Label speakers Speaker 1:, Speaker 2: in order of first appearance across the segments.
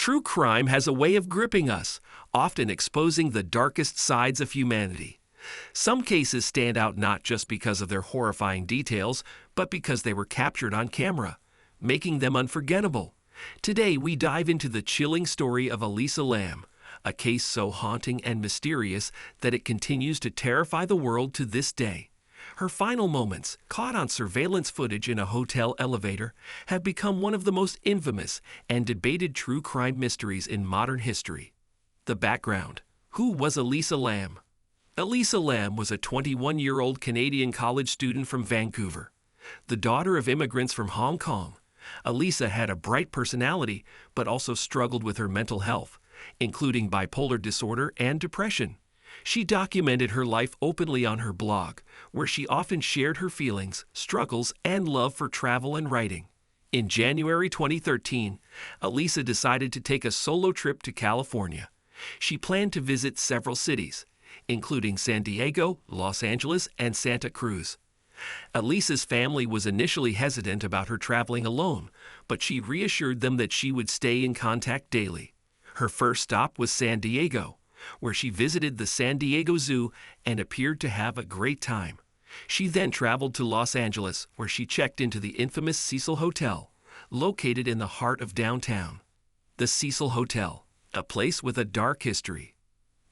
Speaker 1: True crime has a way of gripping us, often exposing the darkest sides of humanity. Some cases stand out not just because of their horrifying details, but because they were captured on camera, making them unforgettable. Today, we dive into the chilling story of Elisa Lam, a case so haunting and mysterious that it continues to terrify the world to this day. Her final moments, caught on surveillance footage in a hotel elevator, have become one of the most infamous and debated true crime mysteries in modern history. The background. Who was Elisa Lam? Elisa Lam was a 21-year-old Canadian college student from Vancouver. The daughter of immigrants from Hong Kong, Elisa had a bright personality but also struggled with her mental health, including bipolar disorder and depression. She documented her life openly on her blog, where she often shared her feelings, struggles, and love for travel and writing. In January 2013, Elisa decided to take a solo trip to California. She planned to visit several cities, including San Diego, Los Angeles, and Santa Cruz. Elisa's family was initially hesitant about her traveling alone, but she reassured them that she would stay in contact daily. Her first stop was San Diego, where she visited the San Diego Zoo and appeared to have a great time. She then traveled to Los Angeles, where she checked into the infamous Cecil Hotel, located in the heart of downtown. The Cecil Hotel, a place with a dark history.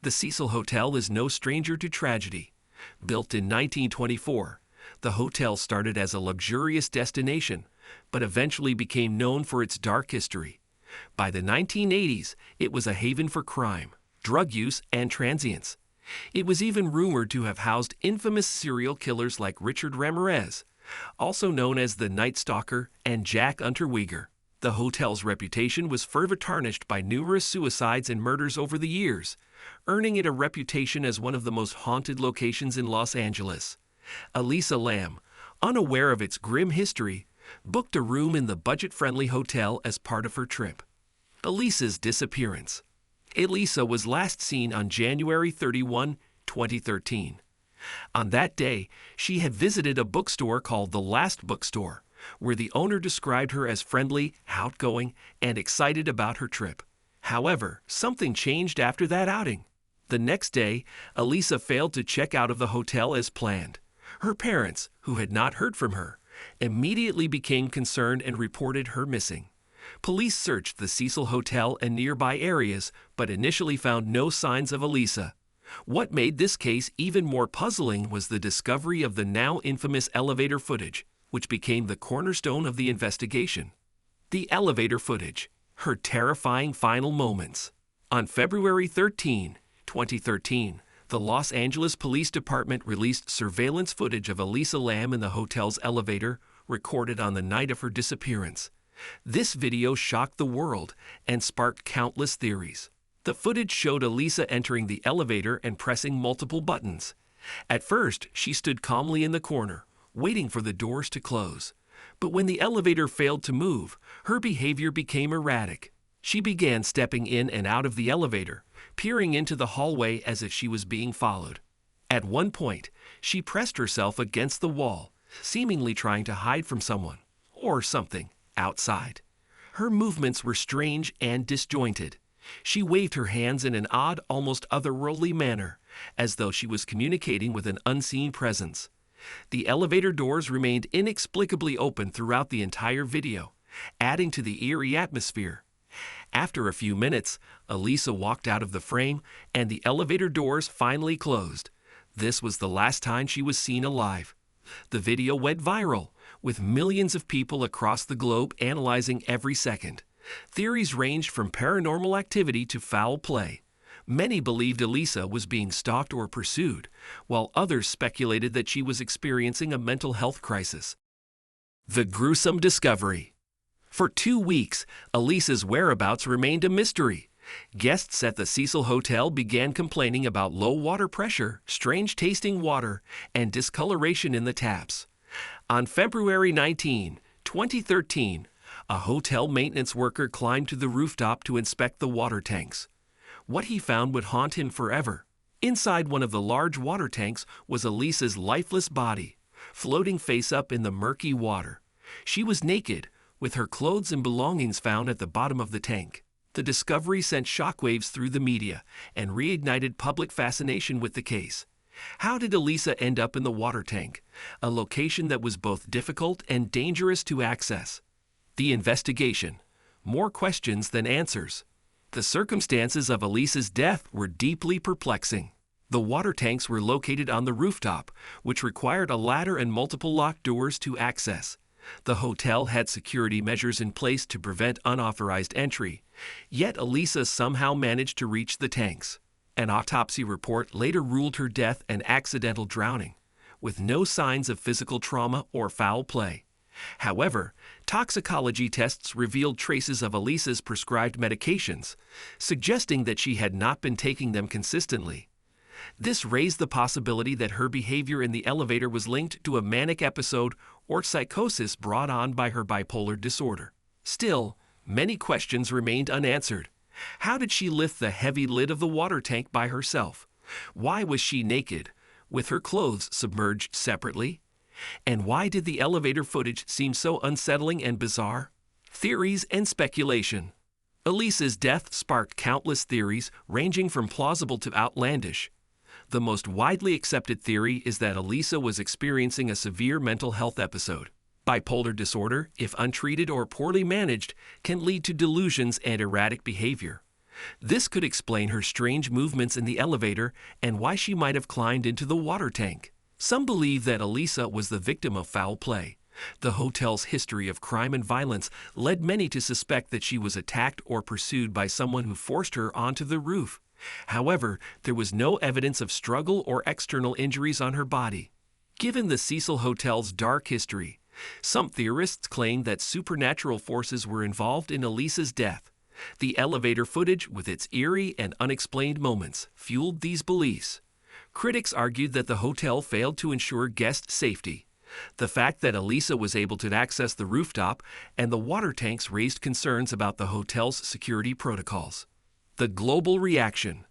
Speaker 1: The Cecil Hotel is no stranger to tragedy. Built in 1924, the hotel started as a luxurious destination, but eventually became known for its dark history. By the 1980s, it was a haven for crime, drug use, and transience. It was even rumored to have housed infamous serial killers like Richard Ramirez, also known as the Night Stalker, and Jack Unterweger. The hotel's reputation was further tarnished by numerous suicides and murders over the years, earning it a reputation as one of the most haunted locations in Los Angeles. Elisa Lam, unaware of its grim history, booked a room in the budget-friendly hotel as part of her trip. Elisa's disappearance. Elisa was last seen on January 31, 2013. On that day, she had visited a bookstore called The Last Bookstore, where the owner described her as friendly, outgoing, and excited about her trip. However, something changed after that outing. The next day, Elisa failed to check out of the hotel as planned. Her parents, who had not heard from her, immediately became concerned and reported her missing. Police searched the Cecil Hotel and nearby areas, but initially found no signs of Elisa. What made this case even more puzzling was the discovery of the now infamous elevator footage, which became the cornerstone of the investigation. The elevator footage, her terrifying final moments. On February 13, 2013, the Los Angeles Police Department released surveillance footage of Elisa Lam in the hotel's elevator, recorded on the night of her disappearance. This video shocked the world and sparked countless theories. The footage showed Elisa entering the elevator and pressing multiple buttons. At first, she stood calmly in the corner, waiting for the doors to close. But when the elevator failed to move, her behavior became erratic. She began stepping in and out of the elevator, peering into the hallway as if she was being followed. At one point, she pressed herself against the wall, seemingly trying to hide from someone or something outside. Her movements were strange and disjointed. She waved her hands in an odd, almost otherworldly manner, as though she was communicating with an unseen presence. The elevator doors remained inexplicably open throughout the entire video, adding to the eerie atmosphere. After a few minutes, Elisa walked out of the frame, and the elevator doors finally closed. This was the last time she was seen alive. The video went viral, with millions of people across the globe analyzing every second. Theories ranged from paranormal activity to foul play. Many believed Elisa was being stalked or pursued, while others speculated that she was experiencing a mental health crisis. The gruesome discovery. For 2 weeks, Elisa's whereabouts remained a mystery. Guests at the Cecil Hotel began complaining about low water pressure, strange tasting water, and discoloration in the taps. On February 19, 2013, a hotel maintenance worker climbed to the rooftop to inspect the water tanks. What he found would haunt him forever. Inside one of the large water tanks was Elisa's lifeless body, floating face up in the murky water. She was naked, with her clothes and belongings found at the bottom of the tank. The discovery sent shockwaves through the media and reignited public fascination with the case. How did Elisa end up in the water tank, a location that was both difficult and dangerous to access? The investigation. More questions than answers. The circumstances of Elisa's death were deeply perplexing. The water tanks were located on the rooftop, which required a ladder and multiple locked doors to access. The hotel had security measures in place to prevent unauthorized entry, yet Elisa somehow managed to reach the tanks. An autopsy report later ruled her death an accidental drowning, with no signs of physical trauma or foul play. However, toxicology tests revealed traces of Elisa's prescribed medications, suggesting that she had not been taking them consistently. This raised the possibility that her behavior in the elevator was linked to a manic episode or psychosis brought on by her bipolar disorder. Still, many questions remained unanswered. How did she lift the heavy lid of the water tank by herself? Why was she naked, with her clothes submerged separately? And why did the elevator footage seem so unsettling and bizarre? Theories and speculation. Elisa's death sparked countless theories, ranging from plausible to outlandish. The most widely accepted theory is that Elisa was experiencing a severe mental health episode. Bipolar disorder, if untreated or poorly managed, can lead to delusions and erratic behavior. This could explain her strange movements in the elevator and why she might have climbed into the water tank. Some believe that Elisa was the victim of foul play. The hotel's history of crime and violence led many to suspect that she was attacked or pursued by someone who forced her onto the roof. However, there was no evidence of struggle or external injuries on her body. Given the Cecil Hotel's dark history, some theorists claim that supernatural forces were involved in Elisa's death. The elevator footage, with its eerie and unexplained moments, fueled these beliefs. Critics argued that the hotel failed to ensure guest safety. The fact that Elisa was able to access the rooftop and the water tanks raised concerns about the hotel's security protocols. The global reaction.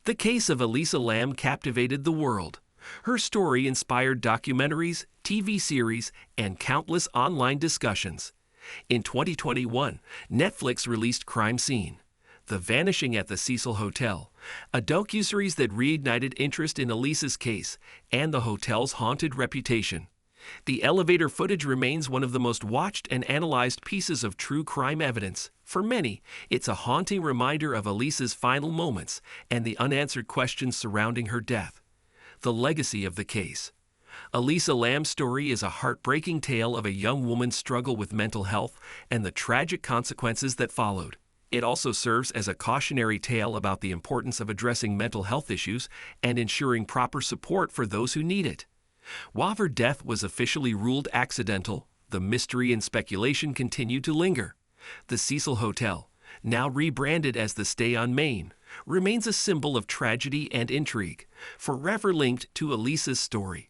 Speaker 1: The case of Elisa Lam captivated the world. Her story inspired documentaries, TV series, and countless online discussions. In 2021, Netflix released Crime Scene: The Vanishing at the Cecil Hotel, a docuseries that reignited interest in Elisa's case and the hotel's haunted reputation. The elevator footage remains one of the most watched and analyzed pieces of true crime evidence. For many, it's a haunting reminder of Elisa's final moments and the unanswered questions surrounding her death. The legacy of the case. Elisa Lam's story is a heartbreaking tale of a young woman's struggle with mental health and the tragic consequences that followed. It also serves as a cautionary tale about the importance of addressing mental health issues and ensuring proper support for those who need it. While her death was officially ruled accidental, the mystery and speculation continued to linger. The Cecil Hotel, now rebranded as the Stay on Main, remains a symbol of tragedy and intrigue, forever linked to Elisa's story.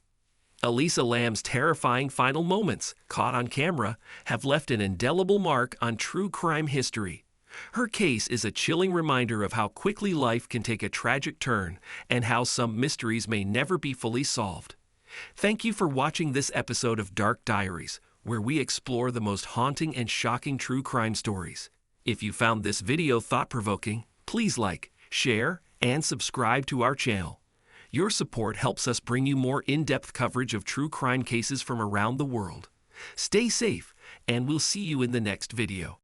Speaker 1: Elisa Lam's terrifying final moments, caught on camera, have left an indelible mark on true crime history. Her case is a chilling reminder of how quickly life can take a tragic turn and how some mysteries may never be fully solved. Thank you for watching this episode of Dark Diaries, where we explore the most haunting and shocking true crime stories. If you found this video thought-provoking, please like, share, and subscribe to our channel. Your support helps us bring you more in-depth coverage of true crime cases from around the world. Stay safe, and we'll see you in the next video.